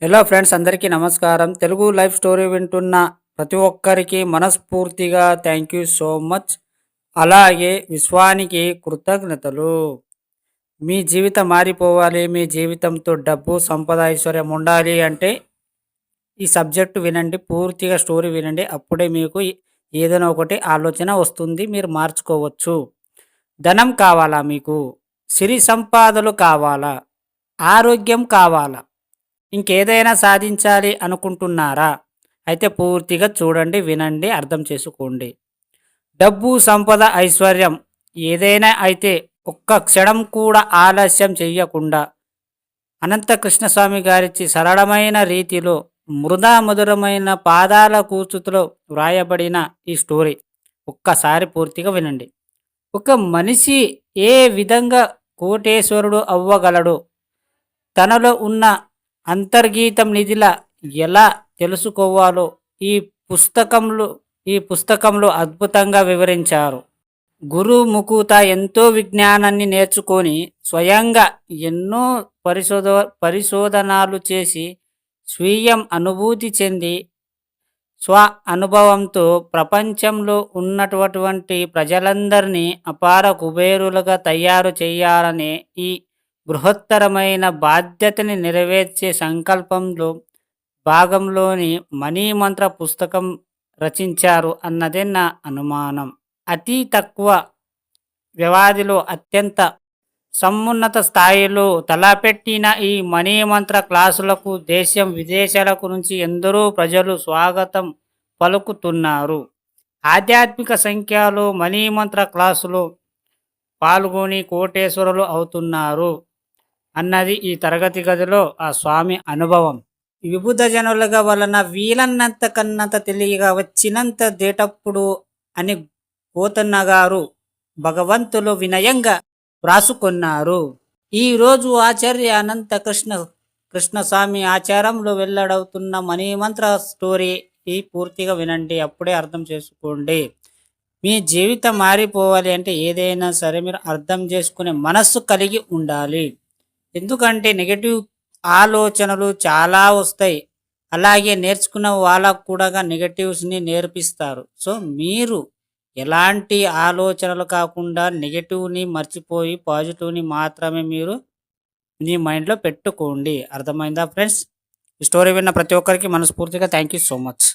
Hello friends, అందరికీ నమస్కారం. Telugu life story వింటున్న ప్రతి ఒక్కరికి మనస్ఫూర్తిగా థ్యాంక్ యూ సో మచ్. అలాగే విశ్వానికి కృతజ్ఞతలు. మీ జీవితం మారిపోవాలి, మీ జీవితంతో డబ్బు, సంపద, ఐశ్వర్యం ఉండాలి అంటే ఈ సబ్జెక్టు వినండి. పూర్తిగా స్టోరీ వినండి. అప్పుడే మీకు ఏదైనా ఒకటి ఆలోచన వస్తుంది. మీరు మార్చుకోవచ్చు. ధనం కావాలా మీకు? సిరి సంపాదలు కావాలా? ఆరోగ్యం కావాలా? ఇంకేదైనా సాధించాలి అనుకుంటున్నారా? అయితే పూర్తిగా చూడండి, వినండి, అర్థం చేసుకోండి. డబ్బు, సంపద, ఐశ్వర్యం ఏదైనా అయితే ఒక్క క్షణం కూడా ఆలస్యం చెయ్యకుండా అనంత కృష్ణస్వామి గారిచి సరళమైన రీతిలో మృదా మధురమైన పాదాల కూచుతులో వ్రాయబడిన ఈ స్టోరీ ఒక్కసారి పూర్తిగా వినండి. ఒక మనిషి ఏ విధంగా కోటేశ్వరుడు అవ్వగలడు, తనలో ఉన్న అంతర్గీతం నిధిలా ఎలా తెలుసుకోవాలో ఈ పుస్తకంలో ఈ పుస్తకంలో అద్భుతంగా వివరించారు. గురు ముకుత ఎంతో విజ్ఞానాన్ని నేర్చుకొని స్వయంగా ఎన్నో పరిశోధనాలు చేసి స్వీయం అనుభూతి చెంది స్వ అనుభవంతో ప్రపంచంలో ఉన్నటువంటి ప్రజలందరినీ అపార కుబేరులుగా తయారు చేయాలనే ఈ బృహత్తరమైన బాధ్యతని నెరవేర్చే సంకల్పంలో భాగంలోని మనీ మంత్ర పుస్తకం రచించారు అన్నదే నా అనుమానం. అతి తక్కువ వ్యవధిలో అత్యంత సమున్నత స్థాయిలో తలపెట్టిన ఈ మనీ మంత్ర క్లాసులకు దేశం విదేశాలకు నుంచి ఎందరో ప్రజలు స్వాగతం పలుకుతున్నారు. ఆధ్యాత్మిక సంఖ్యలో మనీ మంత్ర క్లాసులో పాల్గొని కోటేశ్వరులు అవుతున్నారు అన్నది ఈ తరగతి గదిలో ఆ స్వామి అనుభవం. విబుధ జనులుగా వలన వీలన్నంత కన్నంత తెలియగా వచ్చినంత దేటప్పుడు అని పోతన్న గారు భగవంతులు వినయంగా వ్రాసుకున్నారు. ఈరోజు ఆచార్య అనంత కృష్ణస్వామి ఆచారంలో వెల్లడవుతున్న మణిమంత్ర స్టోరీ ఈ పూర్తిగా వినండి, అప్పుడే అర్థం చేసుకోండి. మీ జీవితం మారిపోవాలి అంటే ఏదైనా సరే మీరు అర్థం చేసుకునే మనస్సు కలిగి ఉండాలి. ఎందుకంటే నెగటివ్ ఆలోచనలు చాలా వస్తాయి. అలాగే నేర్చుకున్న వాళ్ళకు కూడా నెగటివ్స్ని నేర్పిస్తారు. సో మీరు ఎలాంటి ఆలోచనలు కాకుండా నెగటివ్ని మర్చిపోయి పాజిటివ్ని మాత్రమే మీరు మీ మైండ్లో పెట్టుకోండి. అర్థమైందా ఫ్రెండ్స్? ఈ స్టోరీ విన్న ప్రతి ఒక్కరికి మనస్ఫూర్తిగా థ్యాంక్ యూ సో మచ్.